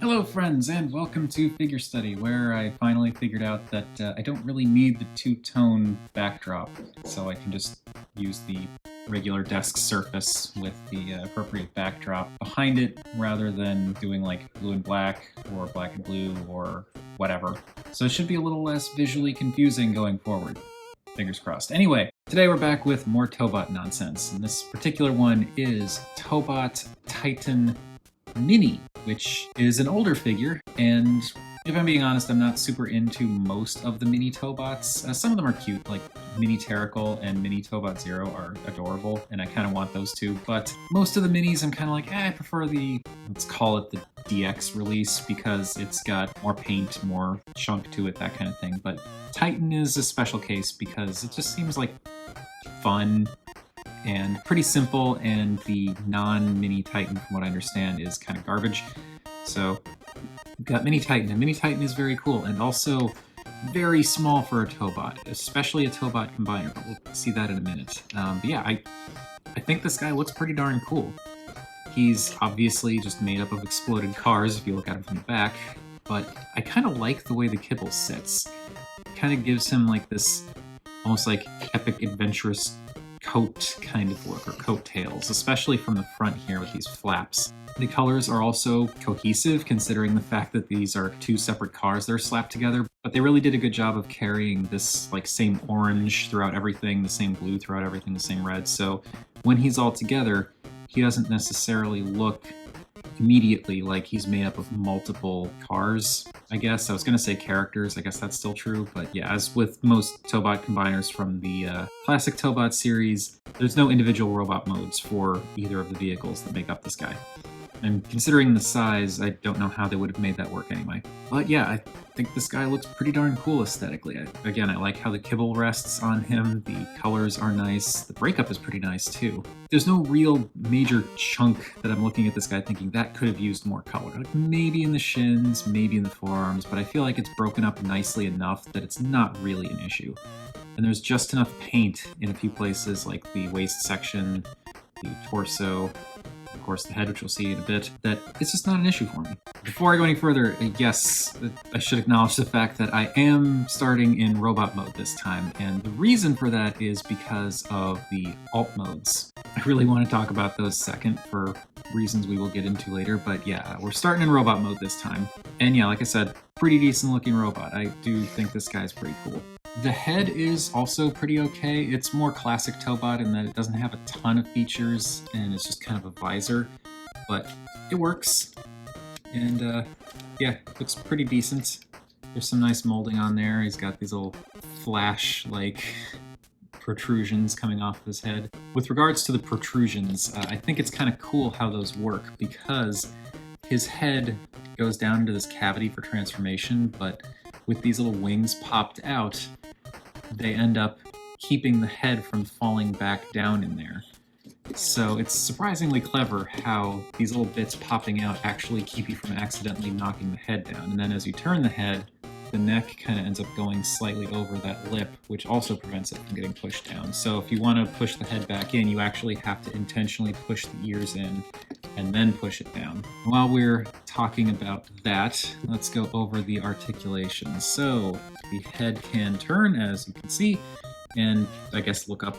Hello friends, and welcome to Figure Study, where I finally figured out that I don't really need the two-tone backdrop, so I can just use the regular desk surface with the appropriate backdrop behind it, rather than doing like blue and black, or black and blue, or whatever. So it should be a little less visually confusing going forward. Fingers crossed. Anyway, today we're back with more Tobot nonsense, and this particular one is Tobot Titan Mini, which is an older figure, and if I'm being honest, I'm not super into most of the mini Tobots. Some of them are cute, like Mini Terracle and Mini Tobot Zero are adorable, and I kind of want those too, but most of the minis I'm kind of like, I prefer the, let's call it the DX release, because it's got more paint, more chunk to it, that kind of thing. But Titan is a special case because it just seems like fun and pretty simple, and the non-Mini Titan, from what I understand, is kind of garbage. So we've got Mini Titan, and Mini Titan is very cool, and also very small for a Tobot, especially a Tobot combiner, but we'll see that in a minute. But yeah, I think this guy looks pretty darn cool. He's obviously just made up of exploded cars if you look at him from the back, but I kind of like the way the kibble sits. It kind of gives him like this almost like epic adventurous coat kind of look, or coattails, especially from the front here with these flaps. The colors are also cohesive, considering the fact that these are two separate cars that are slapped together, but they really did a good job of carrying this like same orange throughout everything, the same blue throughout everything, the same red, so when he's all together, he doesn't necessarily look immediately like he's made up of multiple cars, I guess. I was going to say characters, I guess that's still true, but yeah, as with most Tobot combiners from the classic Tobot series, there's no individual robot modes for either of the vehicles that make up this guy. And considering the size, I don't know how they would have made that work anyway. But yeah, I think this guy looks pretty darn cool aesthetically. Again, I like how the kibble rests on him, the colors are nice, the breakup is pretty nice too. There's no real major chunk that I'm looking at this guy thinking that could have used more color. Like maybe in the shins, maybe in the forearms, but I feel like it's broken up nicely enough that it's not really an issue. And there's just enough paint in a few places, like the waist section, the torso, of course the head, which we'll see in a bit, that it's just not an issue for me. Before I go any further, yes, I should acknowledge the fact that I am starting in robot mode this time, and the reason for that is because of the alt modes. I really want to talk about those second for reasons we will get into later, but yeah, we're starting in robot mode this time. And yeah, like I said, pretty decent looking robot. I do think this guy's pretty cool. The head is also pretty okay. It's more classic Tobot in that it doesn't have a ton of features and it's just kind of a visor, but it works. And yeah, looks pretty decent. There's some nice molding on there. He's got these little flash-like protrusions coming off of his head. With regards to the protrusions, I think it's kind of cool how those work, because his head goes down into this cavity for transformation, but with these little wings popped out, they end up keeping the head from falling back down in there. So it's surprisingly clever how these little bits popping out actually keep you from accidentally knocking the head down. And then as you turn the head, the neck kind of ends up going slightly over that lip, which also prevents it from getting pushed down. So if you want to push the head back in, you actually have to intentionally push the ears in and then push it down. While we're talking about that, let's go over the articulation. So the head can turn, as you can see, and I guess look up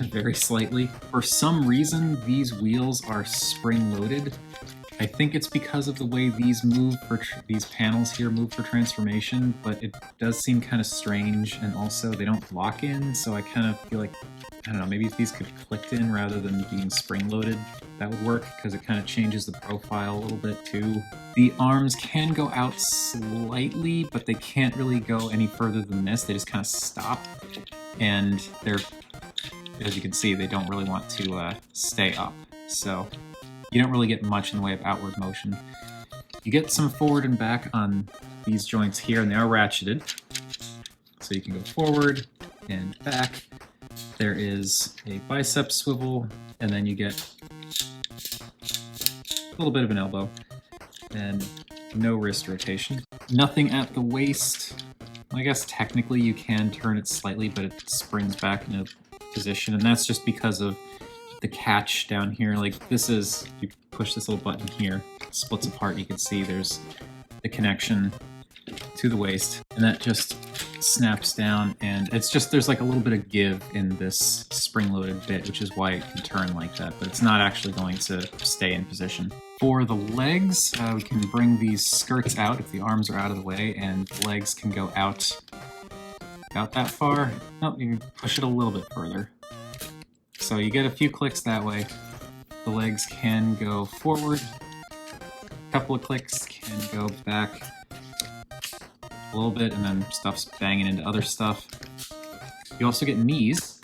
very slightly. For some reason, these wheels are spring-loaded. I think it's because of the way these move for these panels here move for transformation, but it does seem kind of strange, and also they don't lock in, so I kind of feel like, I don't know, maybe if these could have clicked in rather than being spring-loaded, that would work, because it kind of changes the profile a little bit too. The arms can go out slightly, but they can't really go any further than this. They just kind of stop, and they're, as you can see, they don't really want to stay up, so you don't really get much in the way of outward motion. You get some forward and back on these joints here, and they are ratcheted. So you can go forward and back. There is a bicep swivel, and then you get a little bit of an elbow, and no wrist rotation. Nothing at the waist. I guess technically you can turn it slightly, but it springs back into position, and that's just because of the catch down here. Like this is, you push this little button here, splits apart, you can see there's the connection to the waist, and that just snaps down, and it's just, there's like a little bit of give in this spring-loaded bit, which is why it can turn like that, but it's not actually going to stay in position. For the legs, we can bring these skirts out if the arms are out of the way, and the legs can go out about that far. Nope, you can push it a little bit further. So you get a few clicks that way. The legs can go forward, a couple of clicks can go back a little bit, and then stuff's banging into other stuff. You also get knees.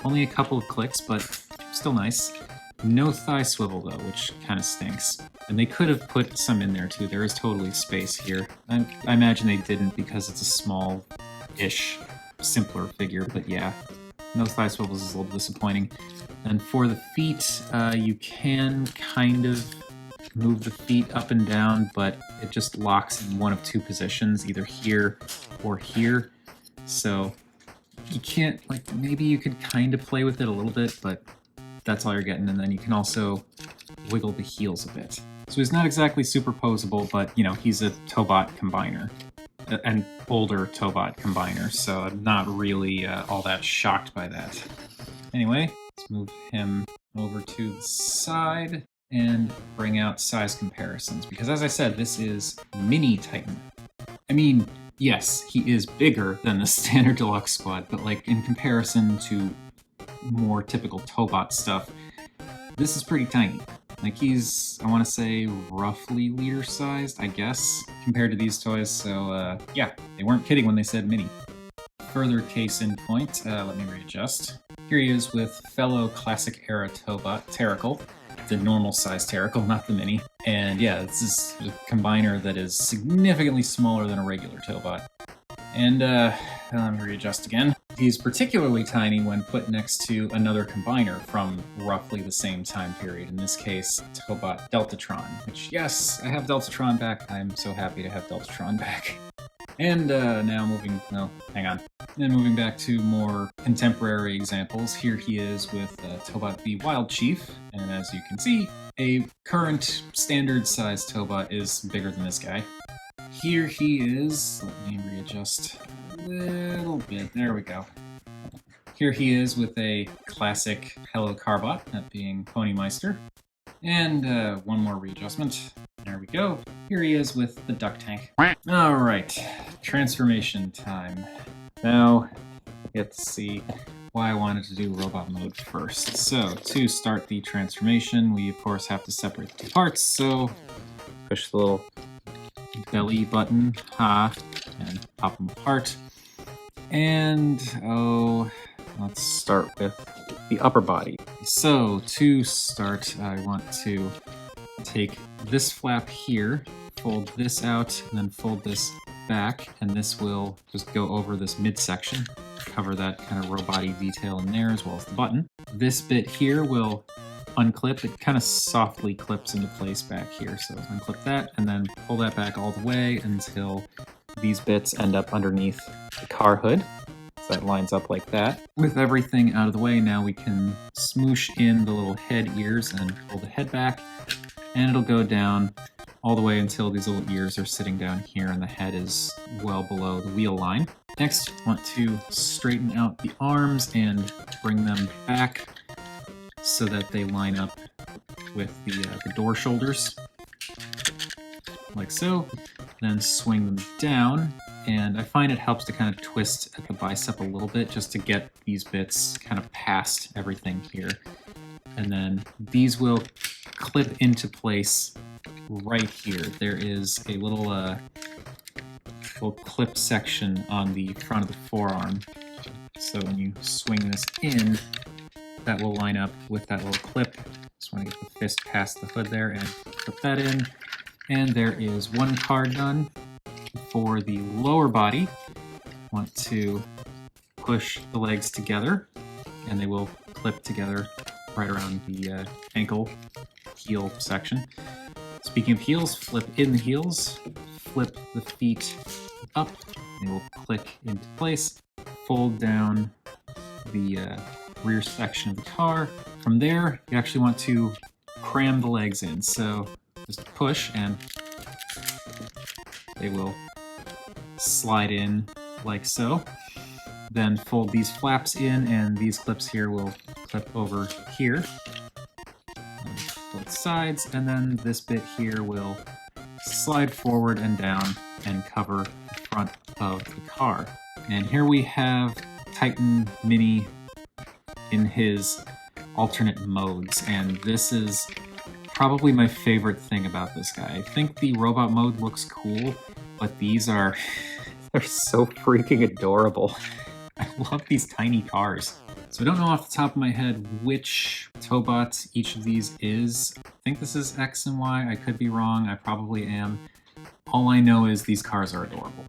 Only a couple of clicks, but still nice. No thigh swivel though, which kind of stinks. And they could have put some in there too. There is totally space here. I imagine they didn't because it's a small-ish, simpler figure, but yeah. No thigh swivels is a little disappointing. And for the feet, you can kind of move the feet up and down, but it just locks in one of two positions, either here or here. So you can't, like, maybe you could kind of play with it a little bit, but that's all you're getting. And then you can also wiggle the heels a bit. So he's not exactly superposable, but, you know, he's a Tobot combiner. An older Tobot combiner, so I'm not really all that shocked by that. Anyway, let's move him over to the side and bring out size comparisons, because as I said, this is Mini Titan. I mean, yes, he is bigger than the standard deluxe squad, but like in comparison to more typical Tobot stuff, this is pretty tiny. Like he's, I want to say, roughly liter sized, I guess, compared to these toys, so yeah, they weren't kidding when they said mini. Further case in point, let me readjust. Here he is with fellow classic era Tobot, Terrical, the normal size Terrical, not the mini. And yeah, this is a combiner that is significantly smaller than a regular Tobot. And let me readjust again. He's particularly tiny when put next to another combiner from roughly the same time period. In this case, Tobot Deltatron, which, yes, I have Deltatron back. I'm so happy to have Deltatron back. And now moving back to more contemporary examples. Here he is with Tobot the Wild Chief, and as you can see, a current standard size Tobot is bigger than this guy. Here he is, let me readjust a little bit, there we go. Here he is with a classic Hello Carbot, that being Ponymeister. And one more readjustment. There we go. Here he is with the Duck Tank. Alright, transformation time. Now, let's see why I wanted to do robot mode first. So, to start the transformation, we of course have to separate the two parts, so push the little belly button, and pop them apart. And, let's start with the upper body. So, to start, I want to take this flap here, fold this out, and then fold this back, and this will just go over this midsection, cover that kind of robot-y detail in there, as well as the button. This bit here will unclip. It kind of softly clips into place back here, so unclip that, and then pull that back all the way until these bits end up underneath the car hood. So that lines up like that. With everything out of the way, now we can smoosh in the little head ears and pull the head back, and it'll go down all the way until these little ears are sitting down here and the head is well below the wheel line. Next, I want to straighten out the arms and bring them back so that they line up with the door shoulders, like so. Then swing them down, and I find it helps to kind of twist at the bicep a little bit just to get these bits kind of past everything here. And then these will clip into place right here. There is a little clip section on the front of the forearm. So when you swing this in, that will line up with that little clip. Just want to get the fist past the hood there and clip that in. And there is one card done. For the lower body, want to push the legs together, and they will clip together right around the ankle heel section. Speaking of heels, flip in the heels, flip the feet up, and they will click into place. Fold down the rear section of the car. From there, you actually want to cram the legs in. So just push and they will slide in like so. Then fold these flaps in, and these clips here will clip over here on both sides, and then this bit here will slide forward and down and cover the front of the car. And here we have Titan Mini in his alternate modes, and this is probably my favorite thing about this guy. I think the robot mode looks cool, but these are they're so freaking adorable. I love these tiny cars. So I don't know off the top of my head which Tobot each of these is. I think this is X and Y. I could be wrong. I probably am. All I know is these cars are adorable.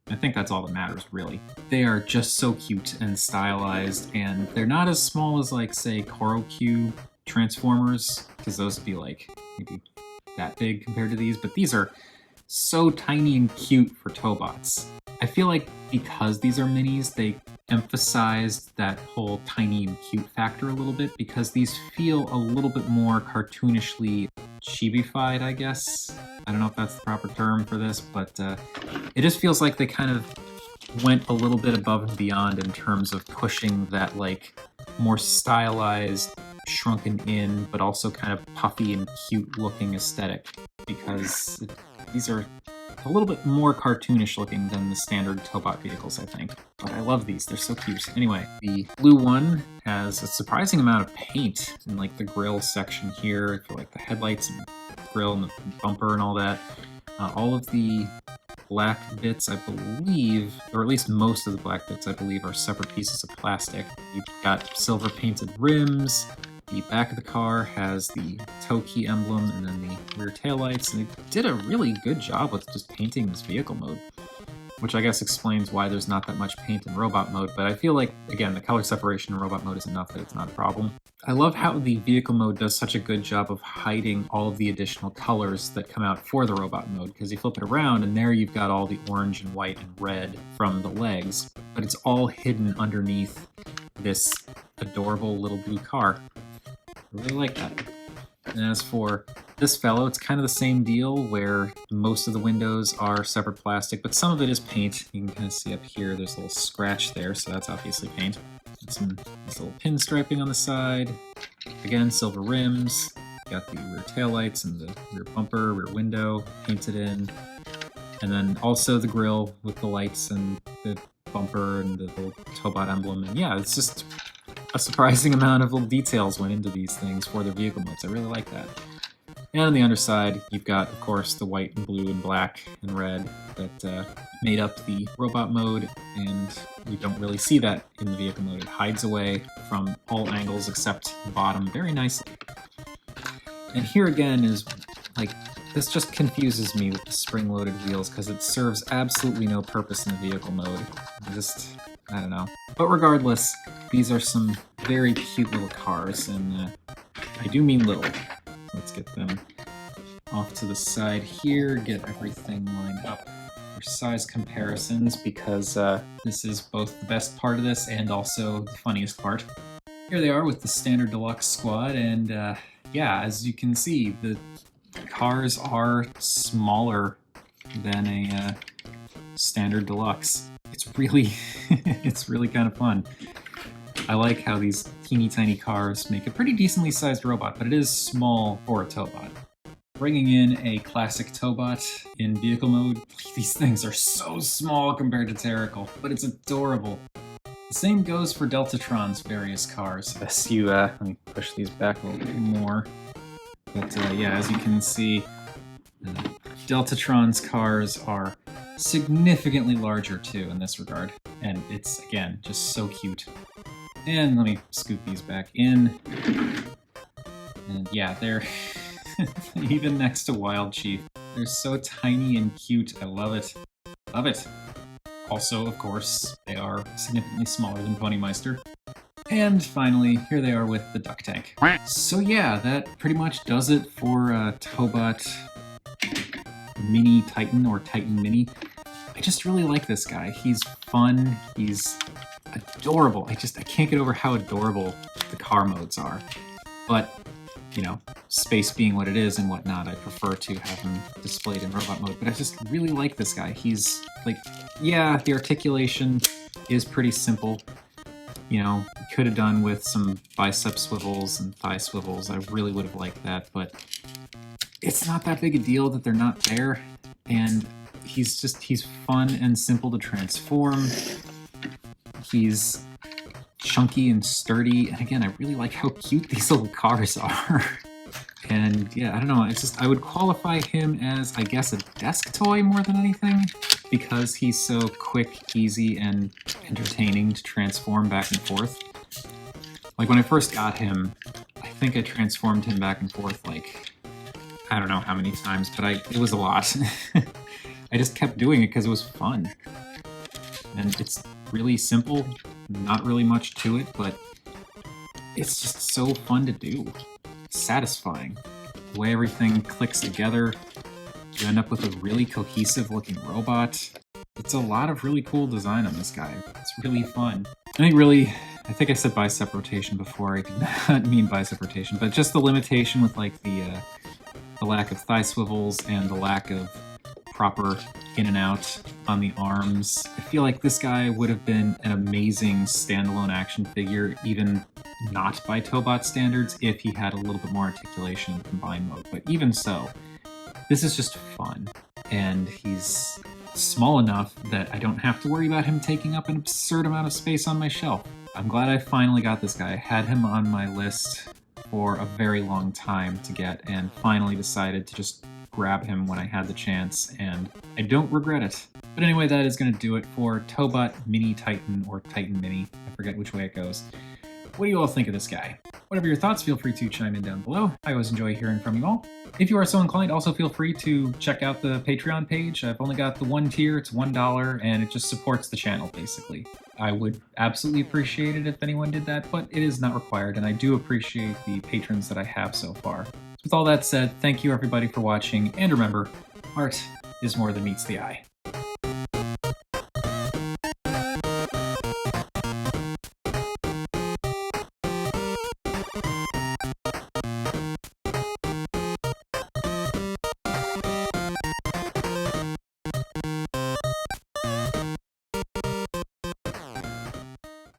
I think that's all that matters, really. They are just so cute and stylized, and they're not as small as, like, say, Korokyu Transformers, because those would be, like, maybe that big compared to these, but these are so tiny and cute for Tobots. I feel like because these are minis, they emphasized that whole tiny and cute factor a little bit, because these feel a little bit more cartoonishly chibi-fied, I guess. I don't know if that's the proper term for this, but it just feels like they kind of went a little bit above and beyond in terms of pushing that, like, more stylized, shrunken in, but also kind of puffy and cute looking aesthetic, because these are a little bit more cartoonish looking than the standard Tobot vehicles, I think. But I love these, they're so cute. Anyway, the blue one has a surprising amount of paint in, like, the grille section here for, like, the headlights and grille and the bumper and all that. All of the black bits, I believe, or at least most of the black bits, I believe, are separate pieces of plastic. You've got silver painted rims. The back of the car has the toe key emblem and then the rear taillights, and they did a really good job with just painting this vehicle mode, which I guess explains why there's not that much paint in robot mode, but I feel like, again, the color separation in robot mode is enough that it's not a problem. I love how the vehicle mode does such a good job of hiding all of the additional colors that come out for the robot mode, because you flip it around and there you've got all the orange and white and red from the legs, but it's all hidden underneath this adorable little blue car. I really like that. And as for this fellow, it's kind of the same deal where most of the windows are separate plastic, but some of it is paint. You can kind of see up here, there's a little scratch there, so that's obviously paint. And some this little pinstriping on the side. Again, silver rims. Got the rear taillights and the rear bumper, rear window painted in. And then also the grille with the lights and the bumper and the little Tobot emblem. And yeah, it's just a surprising amount of little details went into these things for their vehicle modes. I really like that. And on the underside, you've got, of course, the white and blue and black and red that made up the robot mode, and you don't really see that in the vehicle mode. It hides away from all angles except the bottom very nicely. And here again is, like, this just confuses me with the spring-loaded wheels, because it serves absolutely no purpose in the vehicle mode. I don't know. But regardless, these are some very cute little cars, and I do mean little. Let's get them off to the side here, get everything lined up for size comparisons, because this is both the best part of this and also the funniest part. Here they are with the standard deluxe squad, and yeah, as you can see, the cars are smaller than a standard deluxe. It's really, it's really kind of fun. I like how these teeny tiny cars make a pretty decently sized robot, but it is small for a Tobot. Bringing in a classic Tobot in vehicle mode, these things are so small compared to Terrical, but it's adorable. The same goes for Deltatron's various cars. As you, let me push these back a little bit more. But yeah, as you can see, Deltatron's cars are significantly larger too in this regard, and it's, again, just so cute. And let me scoot these back in. And yeah, they're even next to Wild Chief. They're so tiny and cute. I love it. Love it. Also, of course, they are significantly smaller than Ponymeister. And finally, here they are with the Duck Tank. So yeah, that pretty much does it for Tobot Mini Titan, or Titan Mini. I just really like this guy. He's fun, he's adorable. I can't get over how adorable the car modes are. But, you know, space being what it is and whatnot, I prefer to have him displayed in robot mode. But I just really like this guy. He's like, yeah, the articulation is pretty simple. You know, could have done with some bicep swivels and thigh swivels. I really would have liked that, but it's not that big a deal that they're not there. And he's fun and simple to transform. He's chunky and sturdy. And again, I really like how cute these little cars are. And yeah, I don't know, I would qualify him as, I guess, a desk toy more than anything, because he's so quick, easy, and entertaining to transform back and forth. Like, when I first got him, I think I transformed him back and forth, like, I don't know how many times, but it was a lot. I just kept doing it because it was fun. And it's really simple, not really much to it, but it's just so fun to do. Satisfying. The way everything clicks together, you end up with a really cohesive looking robot. It's a lot of really cool design on this guy. It's really fun. I think I said bicep rotation before. I did not mean bicep rotation, but just the limitation with like the lack of thigh swivels and the lack of proper in and out on the arms. I feel like this guy would have been an amazing standalone action figure, even not by Tobot standards, if he had a little bit more articulation in combined mode. But even so, this is just fun, and he's small enough that I don't have to worry about him taking up an absurd amount of space on my shelf. I'm glad I finally got this guy. I had him on my list for a very long time to get, and finally decided to just grab him when I had the chance, and I don't regret it. But anyway, that is going to do it for Tobot Mini Titan, or Titan Mini. I forget which way it goes. What do you all think of this guy? Whatever your thoughts, feel free to chime in down below. I always enjoy hearing from you all. If you are so inclined, also feel free to check out the Patreon page. I've only got the one tier, it's $1, and it just supports the channel, basically. I would absolutely appreciate it if anyone did that, but it is not required, and I do appreciate the patrons that I have so far. With all that said, thank you everybody for watching, and remember, art is more than meets the eye.